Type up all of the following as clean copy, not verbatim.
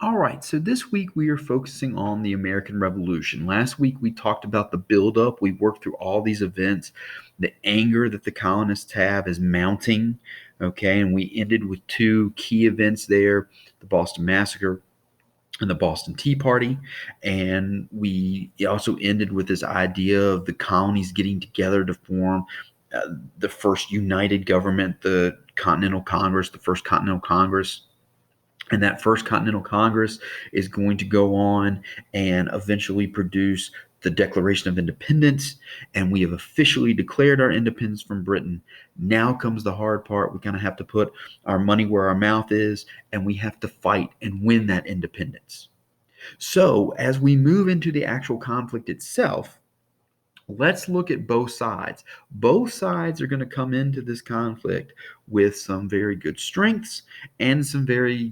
All right, so this week we are focusing on the American Revolution. Last week we talked about the buildup. We worked through all these events. The anger that the colonists have is mounting, okay, and we ended with two key events there, the Boston Massacre and the Boston Tea Party. And we also ended with this idea of the colonies getting together to form the first united government, the Continental Congress, the first Continental Congress. And that first Continental Congress is going to go on and eventually produce the Declaration of Independence. And we have officially declared our independence from Britain. Now comes the hard part. We kind of have to put our money where our mouth is, and we have to fight and win that independence. So, as we move into the actual conflict itself, let's look at both sides. Both sides are going to come into this conflict with some very good strengths and some very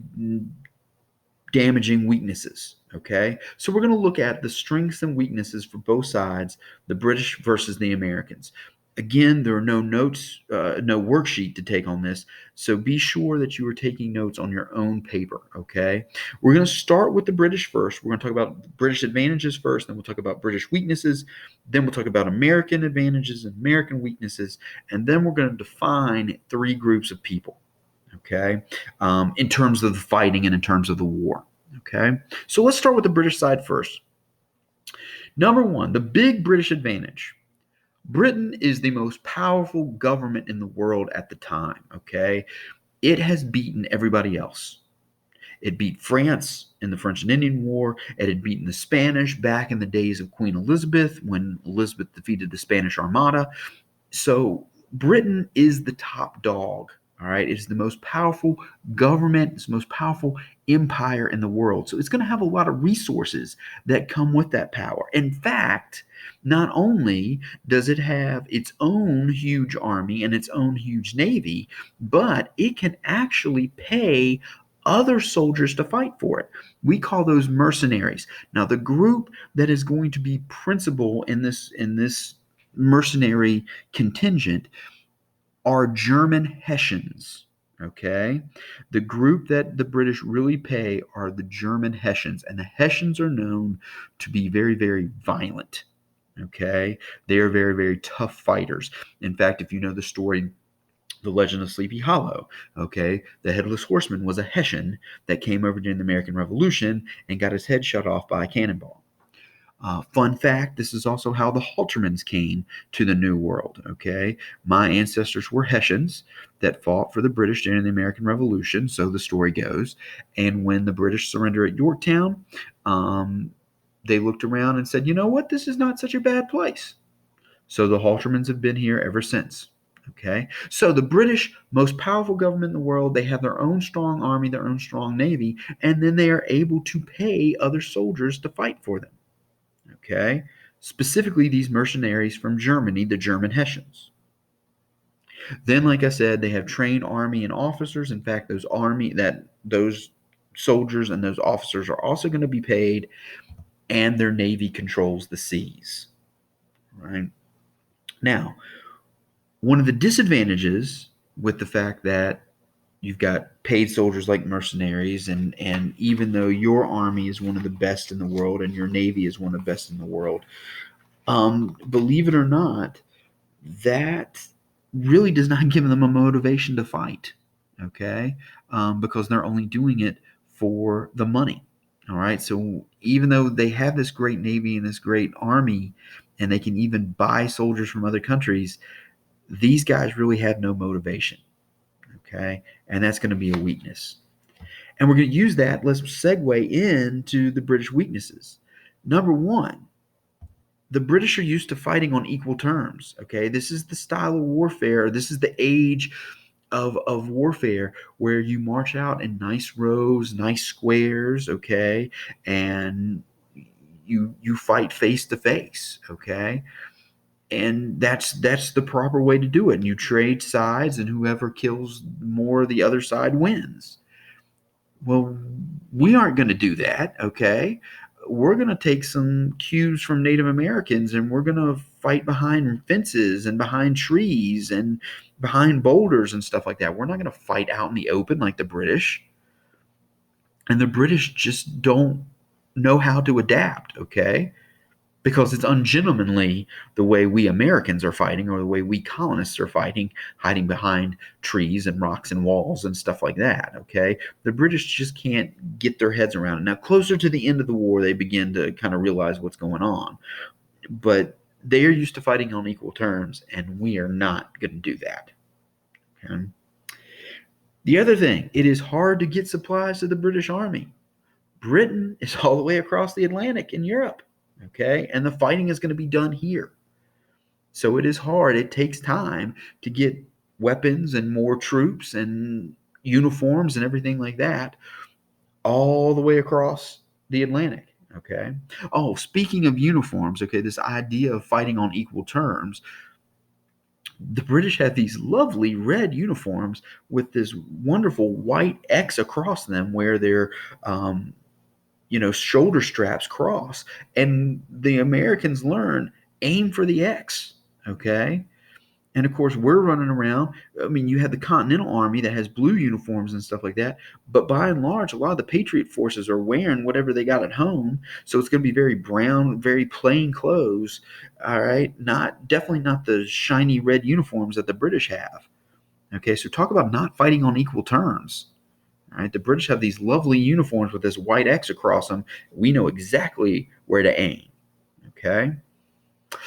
damaging weaknesses. Okay, so we're going to look at the strengths and weaknesses for both sides, the British versus the Americans. Again, there are no notes, no worksheet to take on this, so be sure that you are taking notes on your own paper. Okay, we're going to start with the British first. We're going to talk about British advantages first, then we'll talk about British weaknesses, then we'll talk about American advantages and American weaknesses, and then we're going to define three groups of people. Okay, in terms of the fighting and in terms of the war. Okay, so let's start with the British side first. Number one, the big British advantage. Britain is the most powerful government in the world at the time. Okay, it has beaten everybody else. It beat France in the French and Indian War. It had beaten the Spanish back in the days of Queen Elizabeth when Elizabeth defeated the Spanish Armada. So Britain is the top dog. All right, it's the most powerful government, it's the most powerful empire in the world. So it's going to have a lot of resources that come with that power. In fact, not only does it have its own huge army and its own huge navy, but it can actually pay other soldiers to fight for it. We call those mercenaries. Now, the group that is going to be principal in this mercenary contingent are German Hessians. Okay, the group that the British really pay are the German Hessians, and the Hessians are known to be very, very violent. Okay, they are very, very tough fighters. In fact, if you know the story, the Legend of Sleepy Hollow, okay, the headless horseman was a Hessian that came over during the American Revolution and got his head shot off by a cannonball. Fun fact, this is also how the Haltermans came to the New World. Okay, my ancestors were Hessians that fought for the British during the American Revolution, so the story goes. And when the British surrendered at Yorktown, they looked around and said, you know what, this is not such a bad place. So the Haltermans have been here ever since. Okay, so the British, most powerful government in the world, they have their own strong army, their own strong navy, and then they are able to pay other soldiers to fight for them. Okay, specifically these mercenaries from Germany, the German Hessians. Then, like I said, they have trained army and officers. In fact, those soldiers and those officers are also going to be paid, and their navy controls the seas. Right now, one of the disadvantages with the fact that you've got paid soldiers like mercenaries, and even though your army is one of the best in the world and your navy is one of the best in the world, believe it or not, that really does not give them a motivation to fight. Okay, because they're only doing it for the money. All right, so even though they have this great navy and this great army, and they can even buy soldiers from other countries, these guys really have no motivation. Okay, and that's going to be a weakness. And we're going to use that. Let's segue into the British weaknesses. Number one, the British are used to fighting on equal terms. Okay, this is the style of warfare. This is the age of warfare where you march out in nice rows, nice squares. Okay, and you fight face to face. Okay, and that's the proper way to do it. And you trade sides, and whoever kills more, the other side wins. Well, we aren't going to do that, okay? We're going to take some cues from Native Americans, and we're going to fight behind fences and behind trees and behind boulders and stuff like that. We're not going to fight out in the open like the British. And the British just don't know how to adapt, okay? Because it's ungentlemanly the way we Americans are fighting or the way we colonists are fighting, hiding behind trees and rocks and walls and stuff like that, okay? The British just can't get their heads around it. Now, closer to the end of the war, they begin to kind of realize what's going on. But they are used to fighting on equal terms, and we are not going to do that. Okay? The other thing, it is hard to get supplies to the British Army. Britain is all the way across the Atlantic in Europe, okay? And the fighting is going to be done here. So it is hard. It takes time to get weapons and more troops and uniforms and everything like that all the way across the Atlantic. Okay. Oh, speaking of uniforms, okay, this idea of fighting on equal terms, the British had these lovely red uniforms with this wonderful white X across them where their shoulder straps cross. And the Americans learn aim for the X. Okay. And of course, we're running around. I mean, you have the Continental Army that has blue uniforms and stuff like that. But by and large, a lot of the Patriot forces are wearing whatever they got at home. So it's going to be very brown, very plain clothes. All right. Definitely not the shiny red uniforms that the British have. Okay. So talk about not fighting on equal terms. All right. The British have these lovely uniforms with this white X across them. We know exactly where to aim. Okay.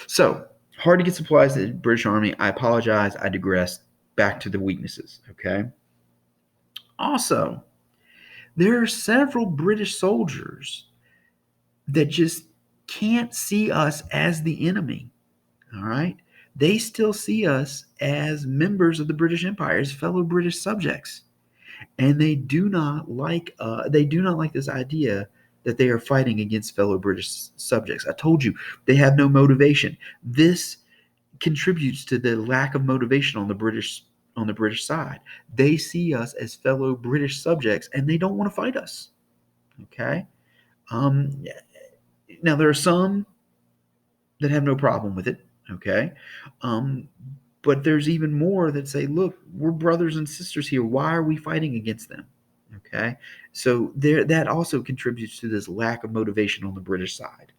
So, hard to get supplies to the British Army. I apologize. I digress. Back to the weaknesses. Okay. Also, there are several British soldiers that just can't see us as the enemy. All right. They still see us as members of the British Empire, as fellow British subjects. And they do not like this idea that they are fighting against fellow British subjects. I told you they have no motivation. This contributes to the lack of motivation on the British side. They see us as fellow British subjects, and they don't want to fight us. Okay. Um, Now there are some that have no problem with it. Okay. Um, but there's even more that say, look, we're brothers and sisters here. Why are we fighting against them? Okay. So that also contributes to this lack of motivation on the British side.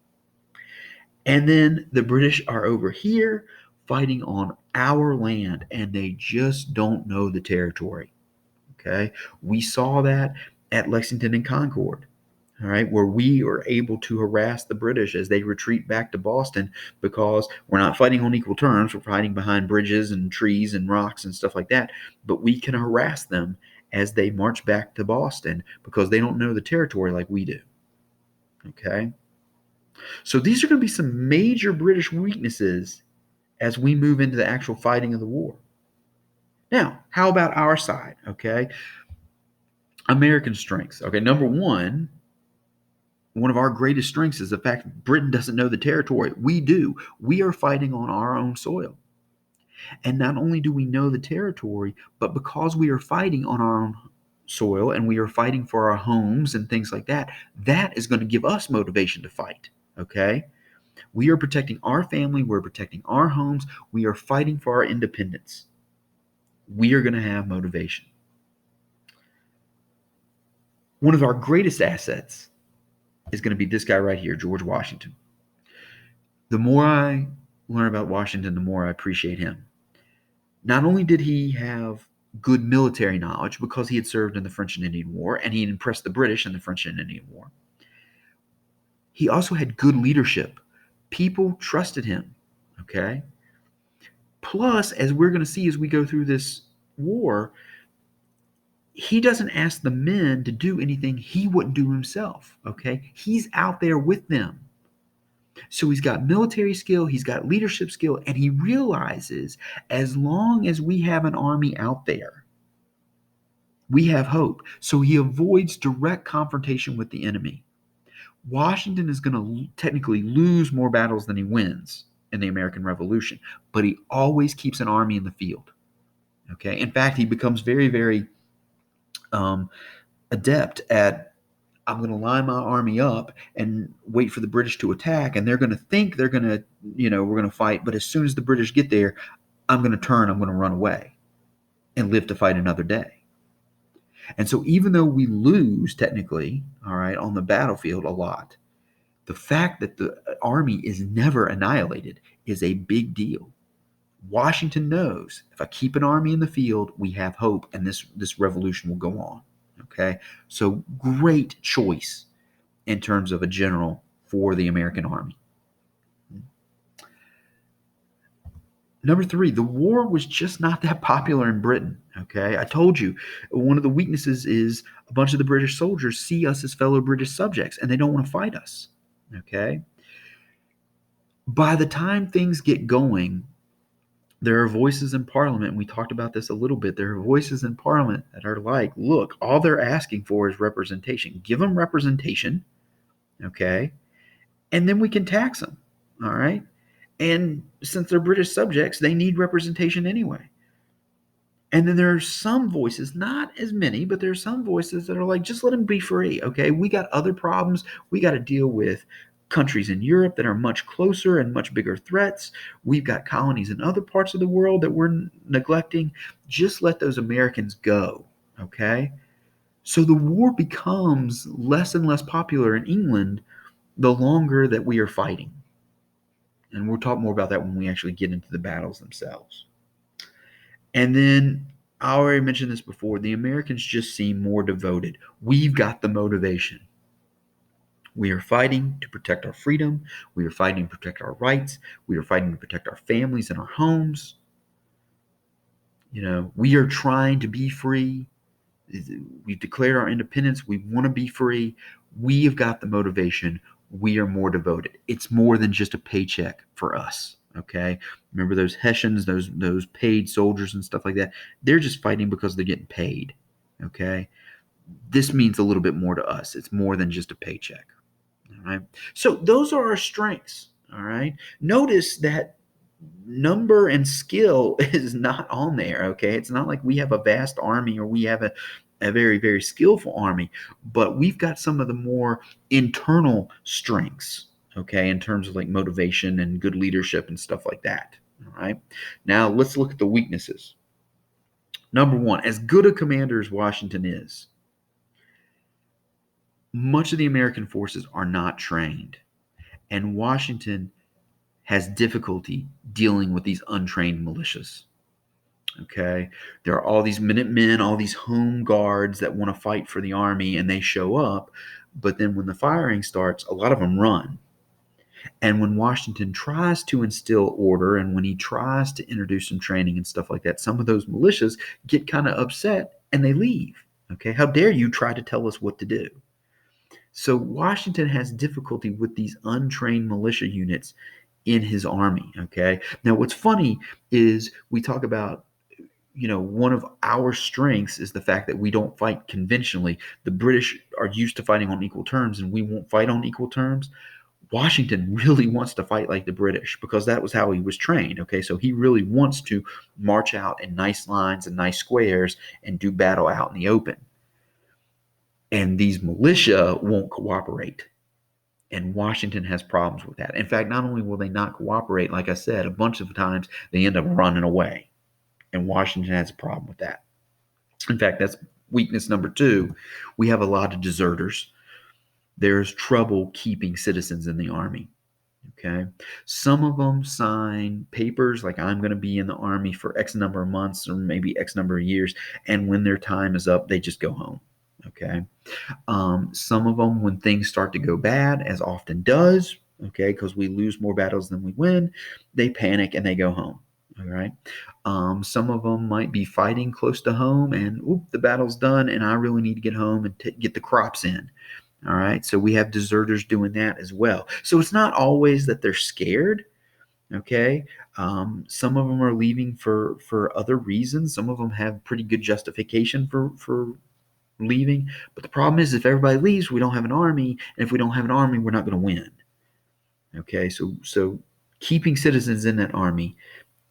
And then the British are over here fighting on our land, and they just don't know the territory. Okay. We saw that at Lexington and Concord. All right, where we are able to harass the British as they retreat back to Boston because we're not fighting on equal terms. We're fighting behind bridges and trees and rocks and stuff like that. But we can harass them as they march back to Boston because they don't know the territory like we do. Okay. So these are going to be some major British weaknesses as we move into the actual fighting of the war. Now, how about our side? Okay. American strengths. Okay. Number one of our greatest strengths is the fact that Britain doesn't know the territory. We do. We are fighting on our own soil. And not only do we know the territory, but because we are fighting on our own soil and we are fighting for our homes and things like that, that is going to give us motivation to fight. Okay. We are protecting our family. We're protecting our homes. We are fighting for our independence. We are going to have motivation. One of our greatest assets is going to be this guy right here, George Washington. The more I learn about Washington, the more I appreciate him. Not only did he have good military knowledge because he had served in the French and Indian War and he had impressed the British in the French and Indian War, he also had good leadership. People trusted him. Okay. Plus, as we're going to see as we go through this war, he doesn't ask the men to do anything he wouldn't do himself. Okay. He's out there with them. So he's got military skill, he's got leadership skill, and he realizes as long as we have an army out there, we have hope. So he avoids direct confrontation with the enemy. Washington is going to technically lose more battles than he wins in the American Revolution, but he always keeps an army in the field. Okay. In fact, he becomes very, very adept at I'm going to line my army up and wait for the British to attack. And they're going to think they're going to, we're going to fight. But as soon as the British get there, I'm going to turn, I'm going to run away and live to fight another day. And so even though we lose technically, all right, on the battlefield a lot, the fact that the army is never annihilated is a big deal. Washington knows if I keep an army in the field, we have hope, and this revolution will go on. Okay, so great choice in terms of a general for the American army. Number three, the war was just not that popular in Britain. Okay, I told you one of the weaknesses is a bunch of the British soldiers see us as fellow British subjects and they don't want to fight us. Okay, by the time things get going, there are voices in Parliament, and we talked about this a little bit. There are voices in Parliament that are like, look, all they're asking for is representation. Give them representation, okay, and then we can tax them, all right? And since they're British subjects, they need representation anyway. And then there are some voices, not as many, but there are some voices that are like, just let them be free, okay? We got other problems. We got to deal with countries in Europe that are much closer and much bigger threats. We've got colonies in other parts of the world that we're neglecting. Just let those Americans go, okay? So the war becomes less and less popular in England the longer that we are fighting. And we'll talk more about that when we actually get into the battles themselves. And then I already mentioned this before, the Americans just seem more devoted. We've got the motivation. We are fighting to protect our freedom. We are fighting to protect our rights. We are fighting to protect our families and our homes. You know, we are trying to be free. We've declared our independence. We want to be free. We have got the motivation. We are more devoted. It's more than just a paycheck for us. Okay. Remember those Hessians, those paid soldiers and stuff like that. They're just fighting because they're getting paid. Okay. This means a little bit more to us. It's more than just a paycheck. All right. So those are our strengths. All right. Notice that number and skill is not on there. Okay. It's not like we have a vast army or we have a very, very skillful army, but we've got some of the more internal strengths, okay, in terms of like motivation and good leadership and stuff like that. All right. Now let's look at the weaknesses. Number one, as good a commander as Washington is, much of the American forces are not trained, and Washington has difficulty dealing with these untrained militias. Okay. There are all these Minutemen, all these home guards that want to fight for the army, and they show up. But then when the firing starts, a lot of them run. And when Washington tries to instill order and when he tries to introduce some training and stuff like that, some of those militias get kind of upset and they leave. Okay. How dare you try to tell us what to do? So Washington has difficulty with these untrained militia units in his army. Okay. Now, what's funny is we talk about, you know, one of our strengths is the fact that we don't fight conventionally. The British are used to fighting on equal terms and we won't fight on equal terms. Washington really wants to fight like the British because that was how he was trained. Okay, so he really wants to march out in nice lines and nice squares and do battle out in the open. And these militia won't cooperate. And Washington has problems with that. In fact, not only will they not cooperate, like I said, a bunch of times they end up running away. And Washington has a problem with that. In fact, that's weakness number two. We have a lot of deserters. There's trouble keeping citizens in the army. Okay. Some of them sign papers like I'm going to be in the army for X number of months or maybe X number of years. And when their time is up, they just go home. Okay. Some of them, when things start to go bad, as often does, okay, because we lose more battles than we win, they panic and they go home. All right. Some of them might be fighting close to home and the battle's done and I really need to get home and get the crops in. All right. So we have deserters doing that as well. So it's not always that they're scared. Okay. Some of them are leaving for other reasons. Some of them have pretty good justification for leaving. But the problem is if everybody leaves, we don't have an army. And if we don't have an army, we're not going to win. Okay. So keeping citizens in that army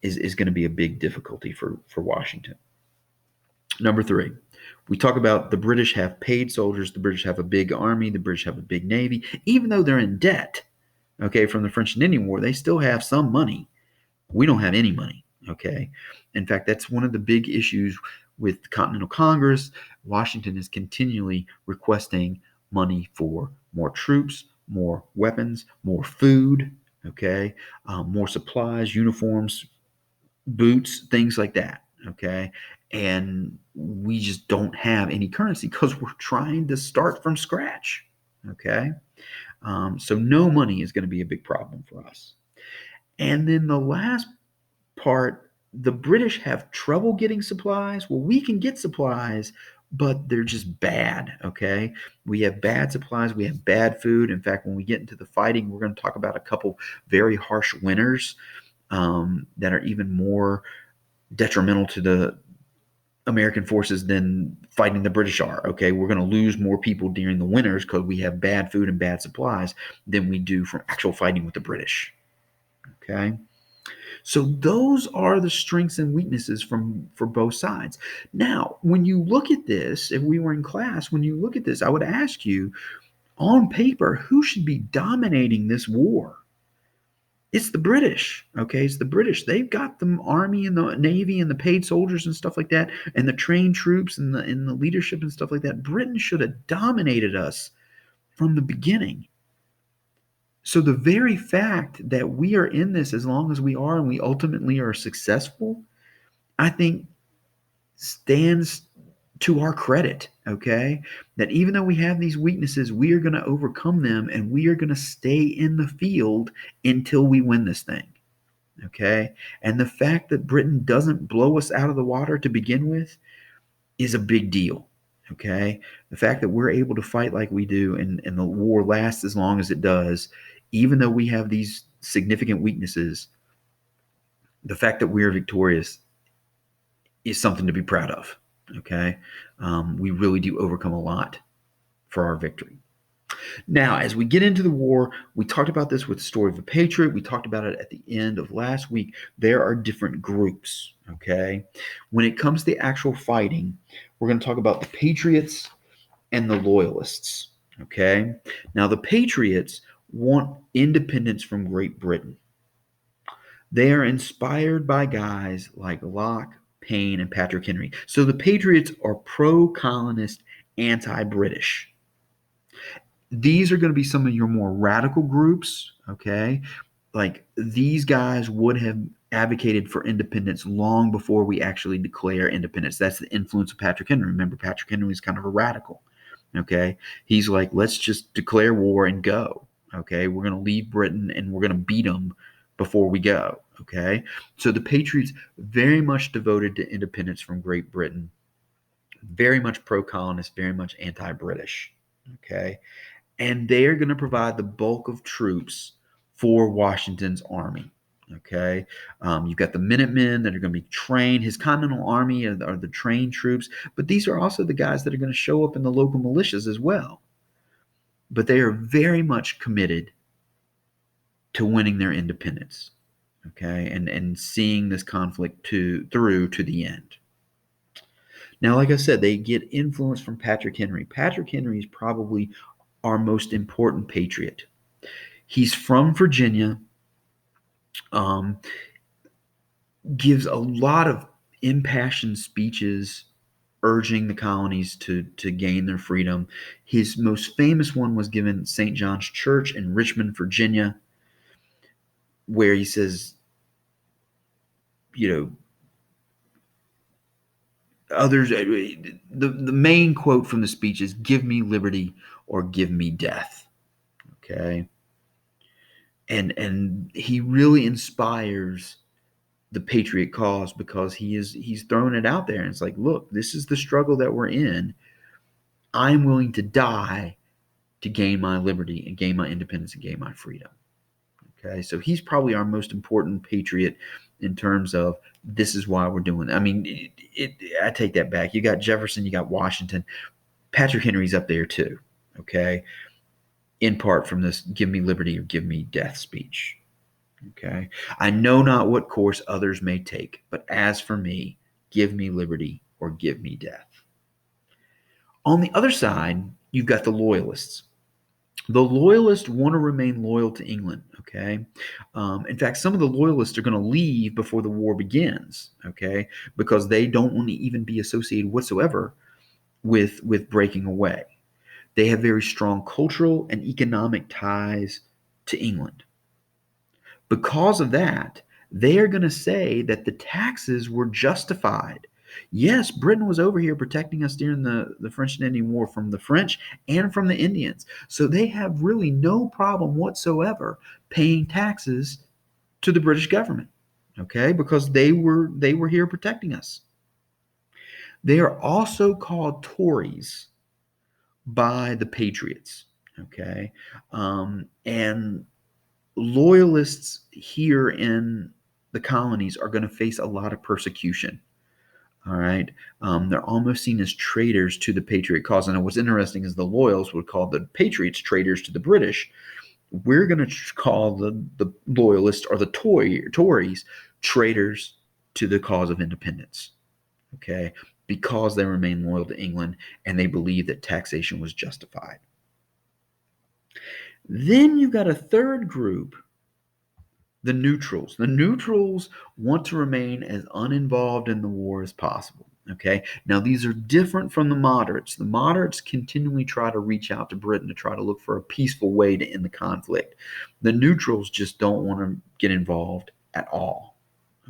is going to be a big difficulty for Washington. Number three, we talk about the British have paid soldiers. The British have a big army. The British have a big navy. Even though they're in debt, okay, from the French and Indian War, they still have some money. We don't have any money, okay? In fact, that's one of the big issues with the Continental Congress. Washington is continually requesting money for more troops, more weapons, more food, okay, more supplies, uniforms, boots, things like that, okay? And we just don't have any currency because we're trying to start from scratch, okay? So no money is going to be a big problem for us. And then the last part, the British have trouble getting supplies. Well, we can get supplies, but they're just bad, okay? We have bad supplies, we have bad food. In fact, when we get into the fighting, we're going to talk about a couple very harsh winters that are even more detrimental to the American forces than fighting the British are. Okay, we're going to lose more people during the winters because we have bad food and bad supplies than we do from actual fighting with the British. Okay, so those are the strengths and weaknesses for both sides. Now, when you look at this, if we were in class, when you look at this, I would ask you on paper who should be dominating this war. It's the British, okay? It's the British. They've got the army and the navy and the paid soldiers and stuff like that, and the trained troops and the leadership and stuff like that. Britain should have dominated us from the beginning. So the very fact that we are in this as long as we are and we ultimately are successful, I think stands to our credit, okay? That even though we have these weaknesses, we are going to overcome them and we are going to stay in the field until we win this thing. Okay. And the fact that Britain doesn't blow us out of the water to begin with is a big deal. Okay. The fact that we're able to fight like we do and the war lasts as long as it does, even though we have these significant weaknesses, the fact that we're victorious is something to be proud of. Okay. We really do overcome a lot for our victory. Now, as we get into the war, we talked about this with the story of a patriot. We talked about it at the end of last week. There are different groups, okay? When it comes to the actual fighting, we're going to talk about the patriots and the loyalists, okay? Now, the patriots want independence from Great Britain. They are inspired by guys like Locke, Payne, and Patrick Henry. So the patriots are pro-colonist, anti-British. These are going to be some of your more radical groups, okay? Like these guys would have advocated for independence long before we actually declare independence. That's the influence of Patrick Henry. Remember, Patrick Henry is kind of a radical, okay? He's like, let's just declare war and go, okay? We're going to leave Britain and we're going to beat them before we go, okay? So the Patriots very much devoted to independence from Great Britain, very much pro-colonist, very much anti-British, okay? And they're going to provide the bulk of troops for Washington's army. Okay, you've got the Minutemen that are going to be trained. His Continental Army are the trained troops, but these are also the guys that are going to show up in the local militias as well. But they are very much committed to winning their independence. Okay, and seeing this conflict through to the end. Now, like I said, they get influence from Patrick Henry. Patrick Henry is probably our most important patriot. He's from Virginia, gives a lot of impassioned speeches urging the colonies to gain their freedom. His most famous one was given at St. John's Church in Richmond, Virginia, where he says, you know, others, the main quote from the speech is, "Give me liberty or give me death." Okay. And he really inspires the patriot cause because he's thrown it out there and it's like, look, this is the struggle that we're in. I'm willing to die to gain my liberty and gain my independence and gain my freedom. Okay, so he's probably our most important patriot in terms of this is why we're doing it. I mean, I take that back. You got Jefferson, you got Washington. Patrick Henry's up there too. Okay, in part from this "Give me liberty or give me death" speech. Okay, I know not what course others may take, but as for me, give me liberty or give me death. On the other side, you've got the loyalists. The loyalists want to remain loyal to England, okay? In fact, some of the loyalists are going to leave before the war begins, okay? Because they don't want to even be associated whatsoever with breaking away. They have very strong cultural and economic ties to England. Because of that, they are going to say that the taxes were justified. Yes, Britain was over here protecting us during the French and Indian War from the French and from the Indians. So they have really no problem whatsoever paying taxes to the British government, okay, because they were here protecting us. They are also called Tories by the Patriots, okay, and loyalists here in the colonies are going to face a lot of persecution. All right. They're almost seen as traitors to the Patriot cause. And what's interesting is the loyals would call the Patriots traitors to the British. We're going to call the loyalists or the Tories traitors to the cause of independence. Okay. Because they remain loyal to England and they believe that taxation was justified. Then you've got a third group, the neutrals. The neutrals want to remain as uninvolved in the war as possible. Okay. Now, these are different from the moderates. The moderates continually try to reach out to Britain to try to look for a peaceful way to end the conflict. The neutrals just don't want to get involved at all.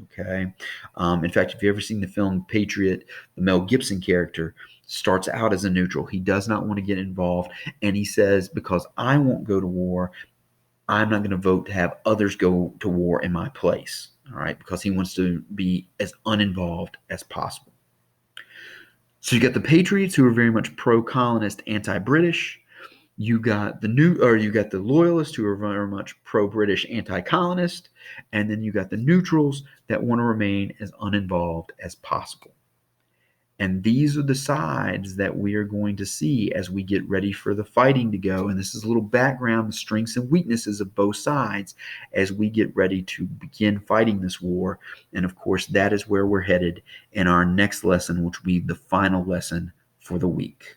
Okay. In fact, if you've ever seen the film Patriot, the Mel Gibson character starts out as a neutral. He does not want to get involved. And he says, because I won't go to war, I'm not going to vote to have others go to war in my place. All right. Because he wants to be as uninvolved as possible. So you got the Patriots, who are very much pro-colonist, anti-British. You got the loyalists, who are very much pro-British, anti-colonist, and then you got the neutrals that want to remain as uninvolved as possible. And these are the sides that we are going to see as we get ready for the fighting to go. And this is a little background, the strengths and weaknesses of both sides as we get ready to begin fighting this war. And of course, that is where we're headed in our next lesson, which will be the final lesson for the week.